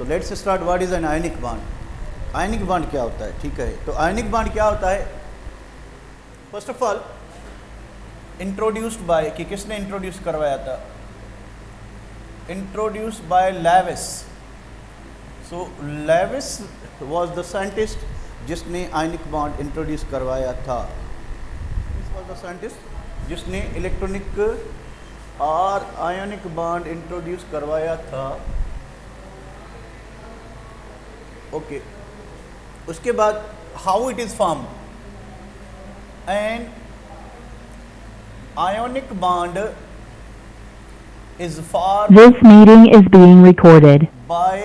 So let's start, what is an ionic bond. Ionic bond क्या होता है, ठीक है। तो आयनिक बॉन्ड क्या होता है, first of all introduced by, कि किसने इंट्रोड्यूस करवाया था, introduced by Lewis. So Lewis was the scientist जिसने आयनिक बॉन्ड इंट्रोड्यूस करवाया था। दिस वाज द साइंटिस्ट जिसने इलेक्ट्रॉनिक और आयनिक बॉन्ड इंट्रोड्यूस करवाया था। ओके उसके बाद how it is form, and ionic bond is formed This meeting is being recorded. by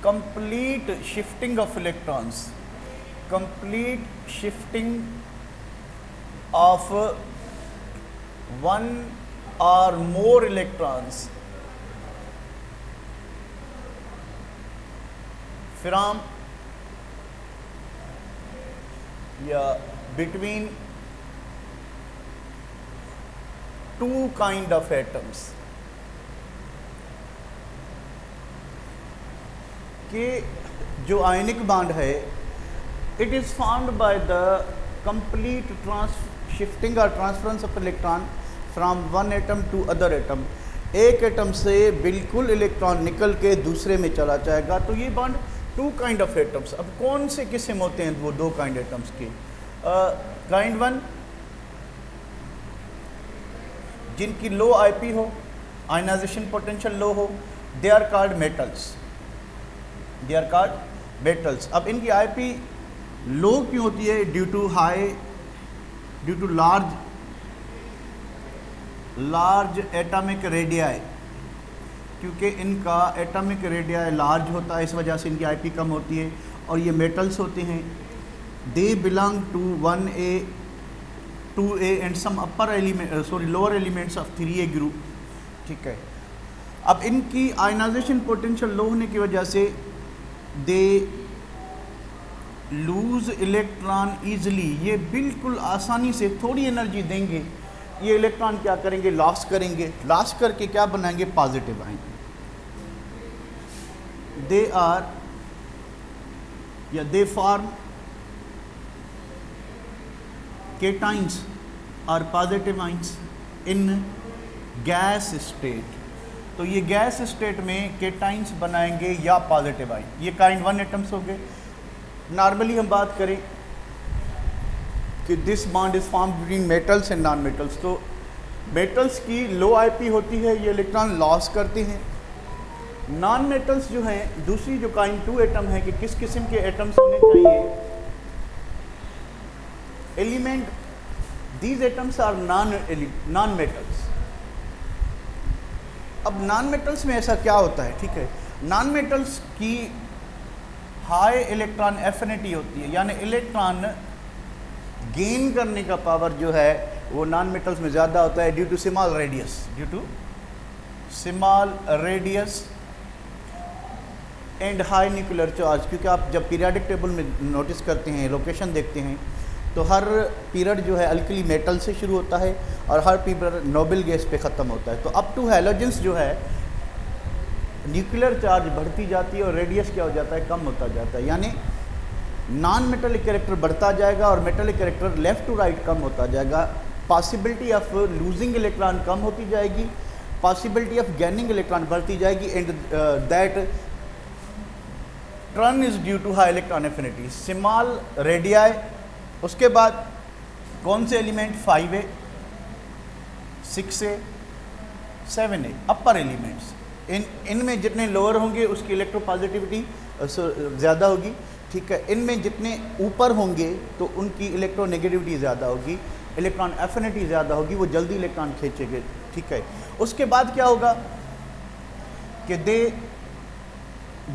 complete shifting of electrons, complete shifting of one or more electrons from between two kind of atoms, कि जो ionic bond है it is found by the complete shifting और transference of electron from one atom to other atom. एक atom से बिल्कुल electron निकल के दूसरे में चला जाएगा। तो ये bond two kind of atoms. अब कौन से किस्म होते हैं वो दो काइंड एटम्स की, काइंड वन जिनकी लो आईपी हो, आयनाइजेशन पोटेंशियल लो हो, they are called metals, they are called metals. अब इनकी आईपी लो क्यों होती है, due to high, due to large atomic radii, क्योंकि इनका एटॉमिक रेडियाई लार्ज होता है, इस वजह से इनकी आईपी कम होती है। और ये मेटल्स होते हैं, they belong to 1A 2A and some upper element lower elements of 3A group, ठीक है। अब इनकी आयनाइजेशन पोटेंशियल लो होने की वजह से दे लूज इलेक्ट्रॉन ईजिली, ये बिल्कुल आसानी से थोड़ी एनर्जी देंगे, ये इलेक्ट्रॉन क्या करेंगे, लॉस करेंगे, लॉस करके क्या बनाएंगे, पॉजिटिव आएंगे। दे आर या दे फॉर्म केटाइंस और पॉजिटिव आइंस इन गैस स्टेट। तो ये गैस स्टेट में केटाइंस बनाएंगे या पॉजिटिव आइन, ये काइंड वन एटम्स हो गए। नॉर्मली हम बात करें कि this bond is form between metals and non metals. तो मेटल्स की लो आईपी होती है, ये इलेक्ट्रॉन लॉस करते हैं। नॉन मेटल्स जो हैं, दूसरी जो काइंड टू एटम है कि किस किस्म के एटम्स होने चाहिए, element, these atoms are non metals। अब नॉन मेटल्स में ऐसा क्या होता है, ठीक है, नॉन मेटल्स की हाई इलेक्ट्रॉन एफिनिटी होती है, यानी इलेक्ट्रॉन गेन करने का पावर जो है वो नॉन मेटल्स में ज़्यादा होता है, due to small radius, due to small radius and high nuclear charge. क्योंकि आप जब पीरियोडिक टेबल में नोटिस करते हैं, लोकेशन देखते हैं, तो हर पीरियड जो है अल्कली मेटल से शुरू होता है और हर पीरियड नोबल गैस पे ख़त्म होता है। तो अप टू हैलोजेंस जो है न्यूक्लियर चार्ज बढ़ती जाती है और रेडियस क्या हो जाता है, कम होता जाता है। यानी नॉन मेटेलिक कैरेक्टर बढ़ता जाएगा और metallic character left to right कम होता जाएगा। पॉसिबिलिटी ऑफ लूजिंग इलेक्ट्रॉन कम होती जाएगी, पॉसिबिलिटी ऑफ गेनिंग इलेक्ट्रॉन बढ़ती जाएगी, and that turn is due to high electron affinity, small radii. उसके बाद कौन से एलिमेंट, 5A 6A 7A अपर एलिमेंट्स। इनमें जितने लोअर होंगे उसकी इलेक्ट्रोपॉजिटिविटी ज़्यादा होगी, ठीक है। इनमें जितने ऊपर होंगे तो उनकी इलेक्ट्रोनेगेटिविटी ज़्यादा होगी, इलेक्ट्रॉन एफिनिटी ज़्यादा होगी, वो जल्दी इलेक्ट्रॉन खींचेंगे, ठीक है। उसके बाद क्या होगा कि दे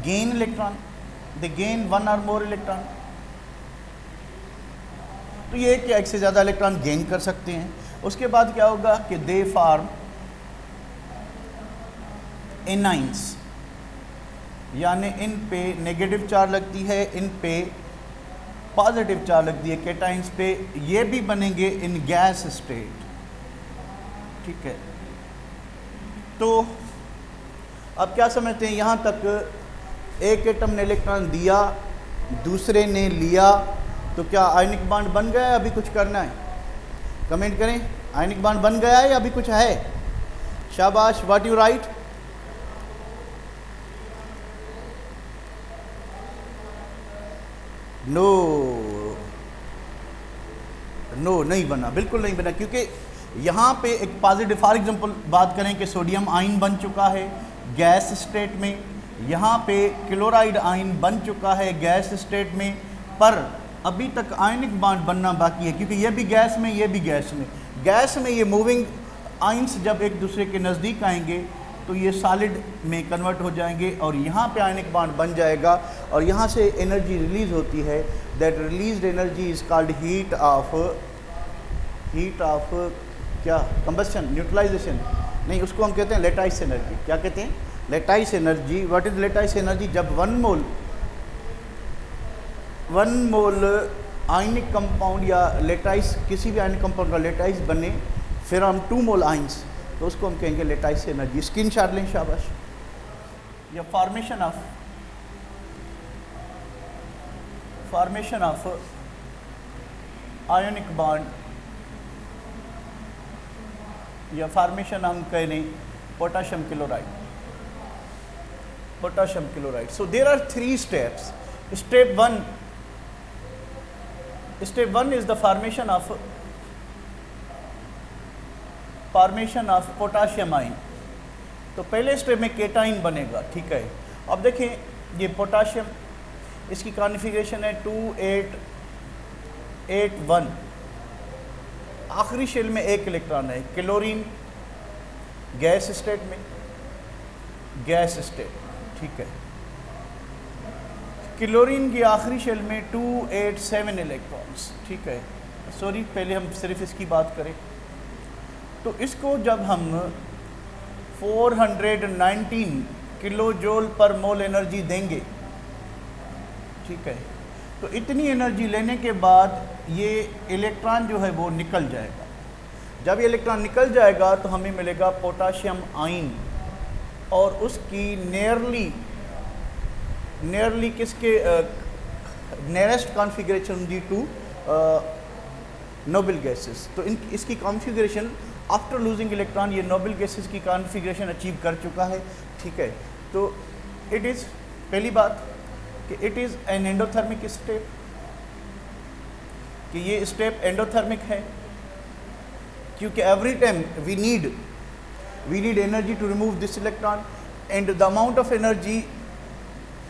गेन इलेक्ट्रॉन, दे गेन वन और मोर इलेक्ट्रॉन। तो ये कि एक से ज़्यादा इलेक्ट्रॉन गेन कर सकते हैं। उसके बाद क्या होगा कि दे फॉर्म एनाइंस, यानी इन पे नेगेटिव चार्ज लगती है, इन पे पॉजिटिव चार्ज लगती है, केटाइंस पे। ये भी बनेंगे इन गैस स्टेट, ठीक है। तो अब क्या समझते हैं, यहाँ तक एक एटम ने इलेक्ट्रॉन दिया, दूसरे ने लिया, तो क्या आयनिक बॉन्ड बन गया है, अभी कुछ करना है? कमेंट करें, आयनिक बॉन्ड बन गया है या अभी कुछ है? शाबाश, what you write? No no, नहीं बना, बिल्कुल नहीं बना, क्योंकि यहाँ पे एक पॉजिटिव, फॉर एग्जांपल बात करें कि सोडियम आयन बन चुका है गैस स्टेट में, यहाँ पे क्लोराइड आयन बन चुका है गैस स्टेट में, पर अभी तक आयनिक बॉन्ड बनना बाकी है, क्योंकि ये भी गैस में, ये भी गैस में। गैस में ये मूविंग आयन्स जब एक दूसरे के नज़दीक आएंगे तो ये सॉलिड में कन्वर्ट हो जाएंगे और यहाँ पे आयनिक बॉन्ड बन जाएगा और यहाँ से एनर्जी रिलीज होती है। That released energy is called heat of क्या, कंबस्शन, न्यूट्रलाइजेशन नहीं, उसको हम कहते हैं लेटाइस एनर्जी। क्या कहते हैं? Lattice energy. What is lattice energy? जब वन मोल आयनिक कंपाउंड या लेटाइस, किसी भी आयनिक कंपाउंड का लेटाइस बने, फिर हम 2 मोल आइंस, तो उसको हम कहेंगे लेटाइस एनर्जी। स्क्रीन शॉट लें, शाबाश। या फॉर्मेशन ऑफ आयनिक बॉन्ड, या फॉर्मेशन हम कह लें potassium chloride. So there are 3 steps. Step 1 is the formation of potassium ion. तो पहले स्टेप में केटाइन बनेगा, ठीक है। अब देखें ये पोटाशियम, इसकी कॉन्फ़िगरेशन है 2881, आखिरी शेल में 1 इलेक्ट्रॉन है। क्लोरीन गैस स्टेट में, ठीक है। क्लोरीन की आखिरी शेल में 287 इलेक्ट्रॉन्स, ठीक है। सॉरी, पहले हम सिर्फ इसकी बात करें तो इसको जब हम 419 किलो जूल पर मोल एनर्जी देंगे, ठीक है, तो इतनी एनर्जी लेने के बाद ये इलेक्ट्रॉन जो है वो निकल जाएगा। जब ये इलेक्ट्रॉन निकल जाएगा तो हमें मिलेगा पोटाशियम आयन, और उसकी नियरली किसके नियरेस्ट कॉन्फ़िगरेशन दी टू नोबल गैसेस। तो इसकी कॉन्फ़िगरेशन आफ्टर लूजिंग इलेक्ट्रॉन ये नोबल गैसेस की कॉन्फ़िगरेशन अचीव कर चुका है, ठीक है। तो इट इज़, पहली बात कि it is an endothermic step, कि ये स्टेप एंडोथर्मिक है, क्योंकि every time we need energy to remove this electron, and the amount of energy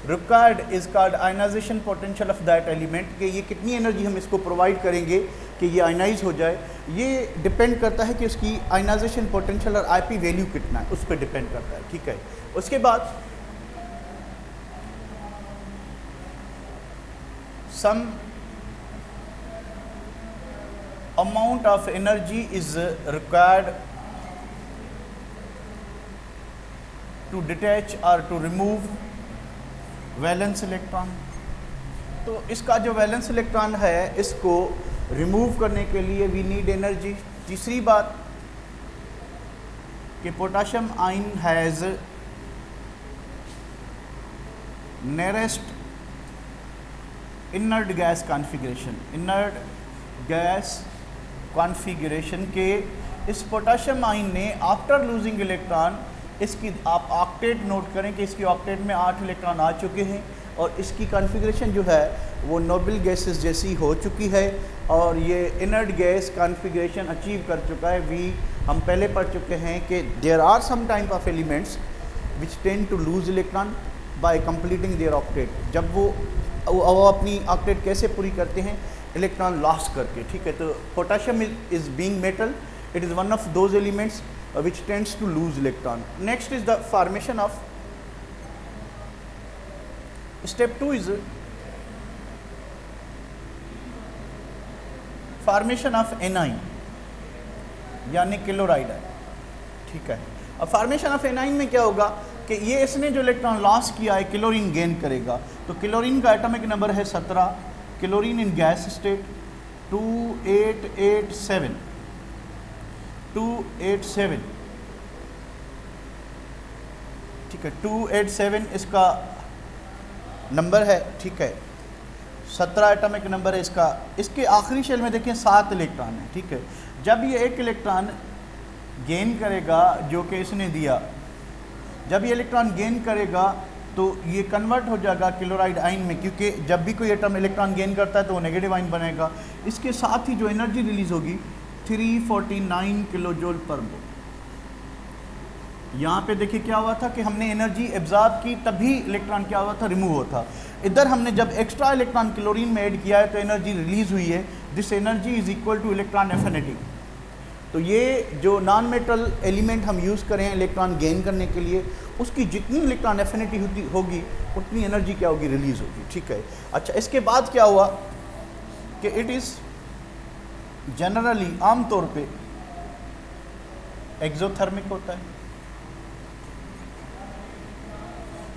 required is called ionization potential of that element, कि ये कितनी एनर्जी हम इसको प्रोवाइड करेंगे कि ये आयनाइज हो जाए। ये डिपेंड करता है कि उसकी आयनाइजेशन पोटेंशियल और आईपी वैल्यू कितना है, उस पर डिपेंड करता है, ठीक है। उसके बाद some amount of energy is required to detach or to remove valence electron. तो इसका जो वैलेंस इलेक्ट्रॉन है इसको रिमूव करने के लिए वी नीड एनर्जी। तीसरी बात कि potassium ion has nearest inert gas configuration के इस पोटाशियम आयन ने आफ्टर लूजिंग इलेक्ट्रॉन, इसकी आप ऑक्टेट नोट करें कि इसकी ऑक्टेट में 8 इलेक्ट्रॉन आ चुके हैं और इसकी कॉन्फ़िगरेशन जो है वो नोबल गैसेस जैसी हो चुकी है और ये इनर्ट गैस कॉन्फ़िगरेशन अचीव कर चुका है। हम पहले पढ़ चुके हैं कि there are some type of elements which tend to lose electron by completing their octet. जब वो अपनी ऑक्टेट कैसे पूरी करते हैं? इलेक्ट्रॉन लॉस करके, ठीक है। तो potassium is being metal, it is one of those elements which tends to lose electron. Next is the formation of, step 2 is formation of anion यानी क्लोराइड है, ठीक है। अब फॉर्मेशन ऑफ एनाइन में क्या होगा कि ये इसने जो इलेक्ट्रॉन लॉस किया है क्लोरीन गेन करेगा। तो क्लोरीन का एटॉमिक नंबर है 17, क्लोरीन इन गैस स्टेट 2887 287 ठीक है, 287 इसका नंबर है, ठीक है, 17 एटॉमिक नंबर है इसका। इसके आखिरी शेल में देखें 7 इलेक्ट्रॉन है, ठीक है। जब ये एक इलेक्ट्रॉन गेन करेगा जो कि इसने दिया, जब ये इलेक्ट्रॉन गेन करेगा तो ये कन्वर्ट हो जाएगा क्लोराइड आयन में, क्योंकि जब भी कोई एटम इलेक्ट्रॉन गेन करता है तो वो नेगेटिव आयन बनेगा। इसके साथ ही जो एनर्जी रिलीज होगी 349 किलो जूल पर मोल। यहाँ पे देखिए क्या हुआ था कि हमने एनर्जी एब्जॉर्ब की, तभी इलेक्ट्रॉन क्या हुआ था, रिमूव होता। इधर हमने जब एक्स्ट्रा इलेक्ट्रॉन क्लोरीन में ऐड किया है तो एनर्जी रिलीज हुई है। This energy is equal two electron affinity. तो ये जो नॉन मेटल एलिमेंट हम यूज़ करें इलेक्ट्रॉन गेन करने के लिए, उसकी जितनी इलेक्ट्रॉन एफिनिटी होगी उतनी एनर्जी क्या होगी, रिलीज होगी, ठीक है। अच्छा, इसके बाद क्या हुआ कि इट इज़ जनरली आमतौर पे एक्सोथर्मिक होता है,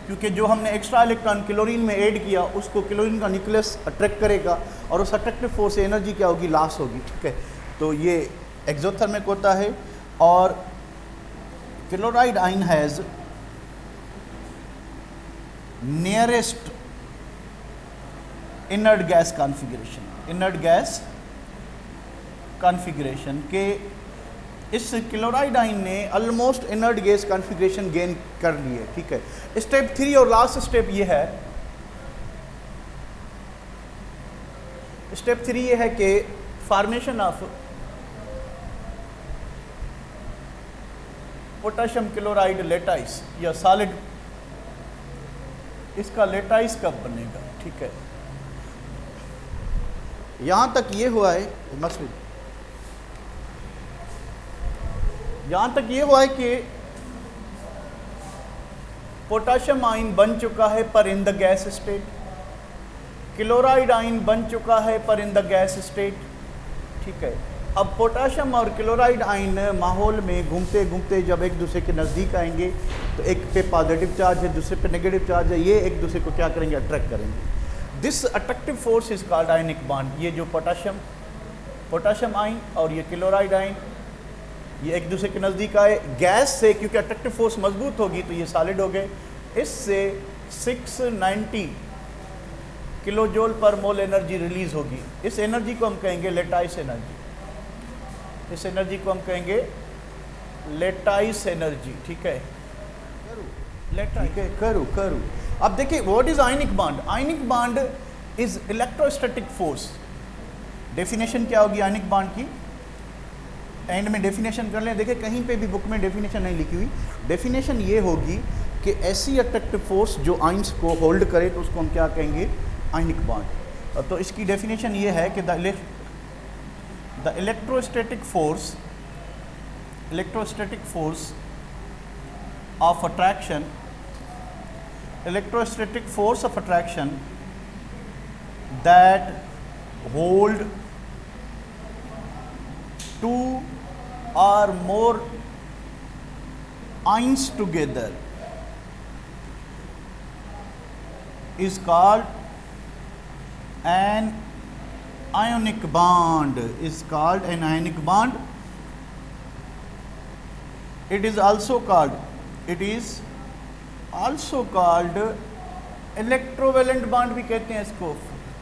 क्योंकि जो हमने एक्स्ट्रा इलेक्ट्रॉन क्लोरीन में ऐड किया उसको क्लोरीन का न्यूक्लियस अट्रैक्ट करेगा और उस अट्रैक्टिव फोर्स से एनर्जी क्या होगी, लॉस होगी, ठीक है। तो ये एक्सोथर्मिक होता है। और chloride ion has nearest inert gas configuration. Inert gas configuration के इस क्लोराइड आयन ने almost inert gas configuration gain कर ली है, ठीक है। स्टेप 3 और लास्ट स्टेप ये है, स्टेप 3 ये है कि formation of potassium chloride lattice या सॉलिड। इसका लेटाइस कब बनेगा, ठीक है। यहां तक ये हुआ है मसले, यहां तक ये हुआ है कि पोटेशियम आयन बन चुका है पर in the gas state, chloride ion बन चुका है पर इन द गैस स्टेट, ठीक है। अब पोटेशियम और क्लोराइड आयन माहौल में घूमते घूमते जब एक दूसरे के नज़दीक आएंगे तो एक पे पॉजिटिव चार्ज है, दूसरे पे नेगेटिव चार्ज है, ये एक दूसरे को क्या करेंगे, अट्रैक्ट करेंगे। This attractive force is called ionic bond. ये जो पोटेशियम आयन और ये क्लोराइड आयन ये एक दूसरे के नज़दीक आए गैस से, क्योंकि अट्रैक्टिव फोर्स मजबूत होगी तो ये सॉलिड हो गए। इससे 690 किलो जूल पर मोल एनर्जी रिलीज होगी। इस एनर्जी को हम कहेंगे लेटाइस एनर्जी। इस एनर्जी को हम कहेंगे लेटाइस एनर्जी, ठीक है। ठीक है, करू। अब देखिए what is ionic bond. Ionic bond is electrostatic force. Definition क्या होगी आयनिक बॉन्ड की, एंड में डेफिनेशन कर लें। देखिए कहीं पे भी बुक में डेफिनेशन नहीं लिखी हुई। डेफिनेशन ये होगी कि ऐसी अट्रैक्टिव फोर्स जो आयंस को होल्ड करे तो उसको हम क्या कहेंगे, आयनिक बॉन्ड। तो इसकी डेफिनेशन ये है कि the electrostatic force of attraction, electrostatic force of attraction that hold two or more ions together is called an ionic bond. Is called an ionic bond. It is also called electrovalent bond भी कहते हैं इसको,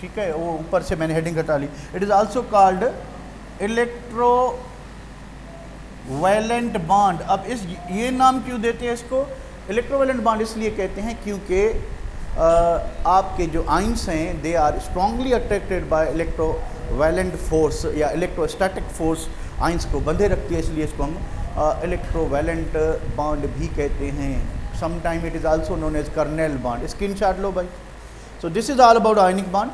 ठीक है। वो ऊपर से मैंने हेडिंग हटा ली। It is also called electrovalent bond. अब ये नाम क्यों देते हैं इसको, इलेक्ट्रोवेलेंट बॉन्ड इसलिए कहते हैं क्योंकि आपके जो आयंस हैं they are strongly attracted by electrovalent force या इलेक्ट्रोस्टैटिक फोर्स आयंस को बंधे रखती है, इसलिए इसको हम इलेक्ट्रोवेलेंट बॉन्ड भी कहते हैं। Sometime it is also known as kernel bond. Screenshot लो भाई। So this is all about ionic bond.